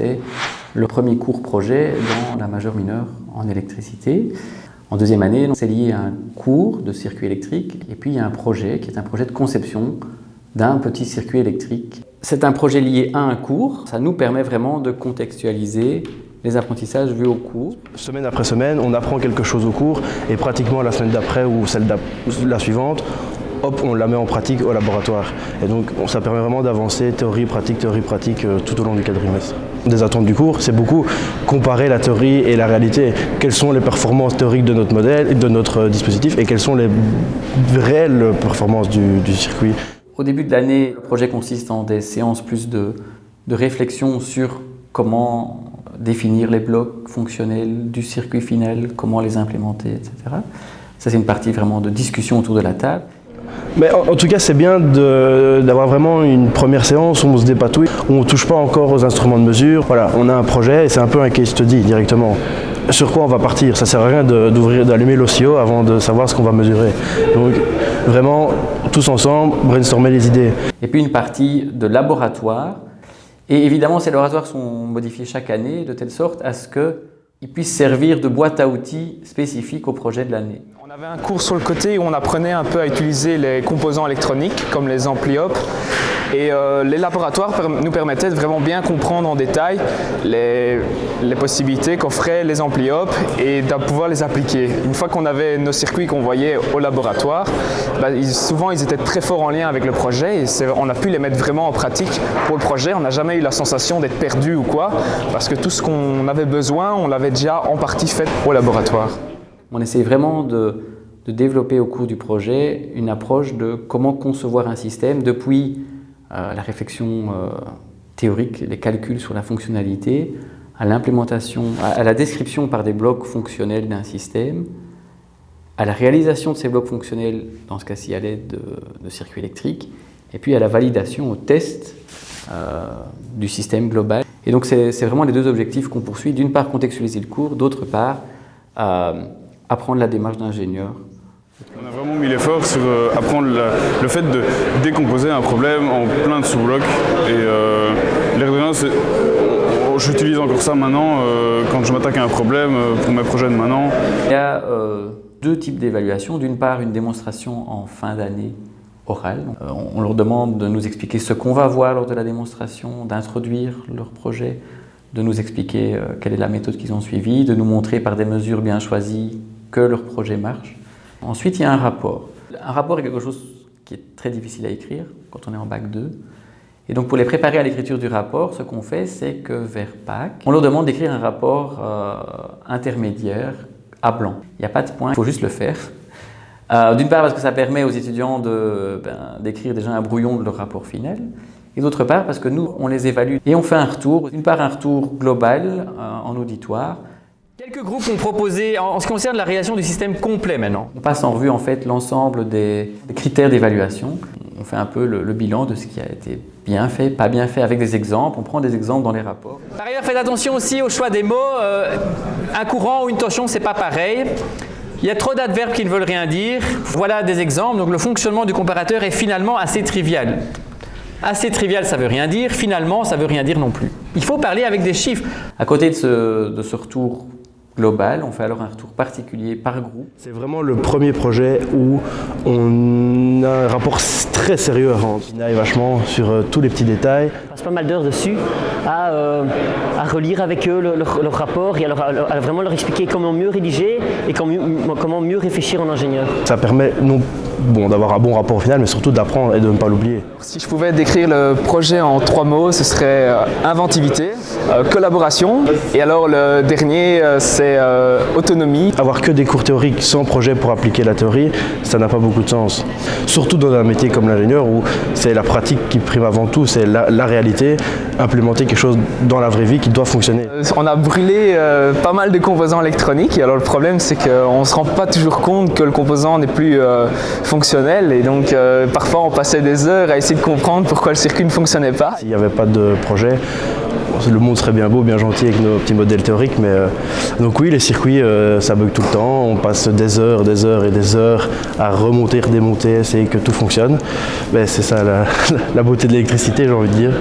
c'est le premier cours projet dans la majeure mineure en électricité. En deuxième année, c'est lié à un cours de circuit électrique et puis il y a un projet qui est un projet de conception d'un petit circuit électrique. C'est un projet lié à un cours. Ça nous permet vraiment de contextualiser les apprentissages vus au cours. Semaine après semaine, on apprend quelque chose au cours et pratiquement la semaine d'après ou la suivante, hop, on la met en pratique au laboratoire. Et donc ça permet vraiment d'avancer théorie, pratique tout au long du quadrimestre. Des attentes du cours, c'est beaucoup comparer la théorie et la réalité. Quelles sont les performances théoriques de notre modèle, de notre dispositif et quelles sont les réelles performances du circuit. Au début de l'année, le projet consiste en des séances plus de réflexion sur comment définir les blocs fonctionnels du circuit final, comment les implémenter, etc. Ça, c'est une partie vraiment de discussion autour de la table. Mais en tout cas, c'est bien d'avoir vraiment une première séance où on se dépatouille, où on ne touche pas encore aux instruments de mesure. Voilà, on a un projet et c'est un peu un case study directement. Sur quoi on va partir? Ça ne sert à rien d'allumer l'OCIO avant de savoir ce qu'on va mesurer. Donc vraiment, tous ensemble, brainstormer les idées. Et puis une partie de laboratoire. Et évidemment, ces laboratoires sont modifiés chaque année de telle sorte à ce qu'ils puissent servir de boîte à outils spécifique au projet de l'année. On avait un cours sur le côté où on apprenait un peu à utiliser les composants électroniques comme les ampli-op. Et les laboratoires nous permettaient de vraiment bien comprendre en détail les possibilités qu'offraient les ampli-op et de pouvoir les appliquer. Une fois qu'on avait nos circuits qu'on voyait au laboratoire, souvent ils étaient très forts en lien avec le projet et on a pu les mettre vraiment en pratique pour le projet. On n'a jamais eu la sensation d'être perdu ou quoi, parce que tout ce qu'on avait besoin, on l'avait déjà en partie fait au laboratoire. On essaie vraiment de développer au cours du projet une approche de comment concevoir un système depuis la réflexion théorique, les calculs sur la fonctionnalité, à l'implémentation, à la description par des blocs fonctionnels d'un système, à la réalisation de ces blocs fonctionnels, dans ce cas-ci à l'aide de circuits électriques, et puis à la validation, au test du système global. Et donc c'est vraiment les deux objectifs qu'on poursuit. D'une part, contextualiser le cours, d'autre part, apprendre la démarche d'ingénieur. On a vraiment mis l'effort sur apprendre le fait de décomposer un problème en plein de sous-blocs. Et l'air de rien, j'utilise encore ça maintenant quand je m'attaque à un problème pour mes projets de maintenant. Il y a deux types d'évaluation. D'une part, une démonstration en fin d'année orale. On leur demande de nous expliquer ce qu'on va voir lors de la démonstration, d'introduire leur projet, de nous expliquer quelle est la méthode qu'ils ont suivie, de nous montrer par des mesures bien choisies que leur projet marche. Ensuite, il y a un rapport. Un rapport est quelque chose qui est très difficile à écrire quand on est en bac 2. Et donc, pour les préparer à l'écriture du rapport, ce qu'on fait, c'est que vers Pâques, on leur demande d'écrire un rapport intermédiaire à blanc. Il n'y a pas de point, il faut juste le faire. D'une part, parce que ça permet aux étudiants d'écrire déjà un brouillon de leur rapport final. Et d'autre part, parce que nous, on les évalue et on fait un retour. D'une part, un retour global en auditoire. Quelques groupes ont proposé, en ce qui concerne la réalisation du système complet maintenant. On passe en revue en fait l'ensemble des critères d'évaluation. On fait un peu le bilan de ce qui a été bien fait, pas bien fait, avec des exemples. On prend des exemples dans les rapports. Par ailleurs, faites attention aussi au choix des mots. Un courant ou une torsion, c'est pas pareil. Il y a trop d'adverbes qui ne veulent rien dire. Voilà des exemples. Donc le fonctionnement du comparateur est finalement assez trivial. Assez trivial, ça ne veut rien dire. Finalement, ça ne veut rien dire non plus. Il faut parler avec des chiffres. À côté de ce retour global, on fait alors un retour particulier par groupe. C'est vraiment le premier projet où on a un rapport très sérieux à rendre. On aille vachement sur tous les petits détails. On passe pas mal d'heures dessus à relire avec eux leur rapport et à vraiment leur expliquer comment mieux rédiger et comment mieux réfléchir en ingénieur. Ça permet d'avoir un bon rapport au final, mais surtout d'apprendre et de ne pas l'oublier. Si je pouvais décrire le projet en 3 mots, ce serait inventivité, collaboration et alors le dernier c'est autonomie. Avoir que des cours théoriques sans projet pour appliquer la théorie, ça n'a pas beaucoup de sens. Surtout dans un métier comme l'ingénieur où c'est la pratique qui prime avant tout, c'est la réalité, implémenter quelque chose dans la vraie vie qui doit fonctionner. On a brûlé pas mal de composants électroniques et alors le problème c'est qu'on ne se rend pas toujours compte que le composant n'est plus fonctionnel et donc parfois on passait des heures à essayer de comprendre pourquoi le circuit ne fonctionnait pas. S'il n'y avait pas de projet, le monde serait bien beau, bien gentil avec nos petits modèles théoriques, mais donc oui, les circuits, ça bug tout le temps, on passe des heures et des heures à remonter, redémonter, essayer que tout fonctionne. Mais c'est ça la beauté de l'électricité, j'ai envie de dire.